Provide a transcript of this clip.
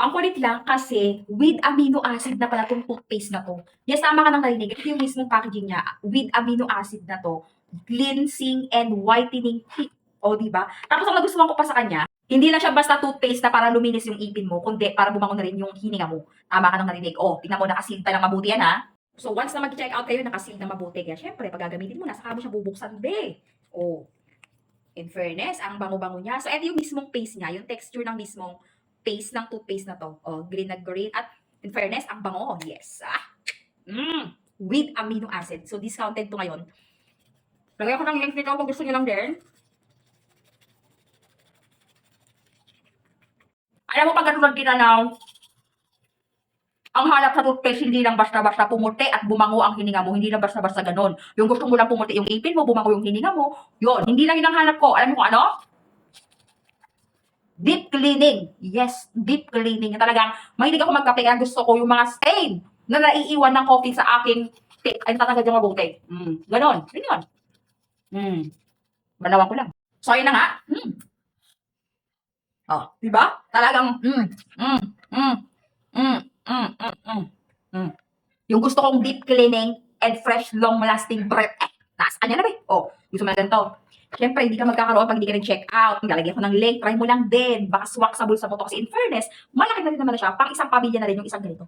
Ang kulit lang kasi with amino acid na pala 'tong toothpaste na 'to. Yes, tama ka ng narinig. Ito yung mismong packaging niya, with amino acid na 'to. Cleansing and whitening teeth. O, di ba? Tapos ang nagustuhan ko pa sa kanya, hindi lang siya basta toothpaste na para luminis yung ipin mo, kundi para bumangon na rin yung hininga mo. Tama ka ng narinig. O, tingnan mo, nakaseal pa ng mabuti yan, ha? So, once na mag-check out kayo, nakaseal na mabuti. Kaya syempre, pag gagamitin mo na, saka mo siya bubuksan, be. O, in fairness, ang bango-bango niya. So, ito yung mismong paste niya, yung texture ng mismong paste ng toothpaste na to. Oh, green na green. At in fairness, ang bango. Yes. With amino acid. So, discounted to ngayon. Lagay ko ng link nito kung gusto nyo lang din. Alam mo, pag katulad kinanaw, ang hanap sa toothpaste, hindi lang basta-basta pumuti at bumango ang hininga mo. Hindi lang basta-basta ganon. Yung gusto mo lang pumuti yung ipin mo, bumango yung hininga mo. Yun, hindi lang yun ang hanap ko. Alam mo kung ano? Deep cleaning. Yes, deep cleaning. Talagang, mahilig ako magkape, kaya gusto ko yung mga stain na naiiwan ng coffee sa aking tip ay natatanggal yung mabuti. Ganon. Yun yun. Banawan ko lang. So, ayun na nga. Oh, di ba? Talagang, yung gusto kong deep cleaning and fresh, long-lasting breath. Nasaan yan na ba? Oh, gusto mo na ganito. Siyempre, hindi ka magkakaroon pag hindi ka rin-check out. Lalagyan ko ng link, try mo lang din. Baka swak sa bulsa mo to. Kasi in fairness, malaki na rin naman na siya. Pang isang pamilya na rin yung isang ganito.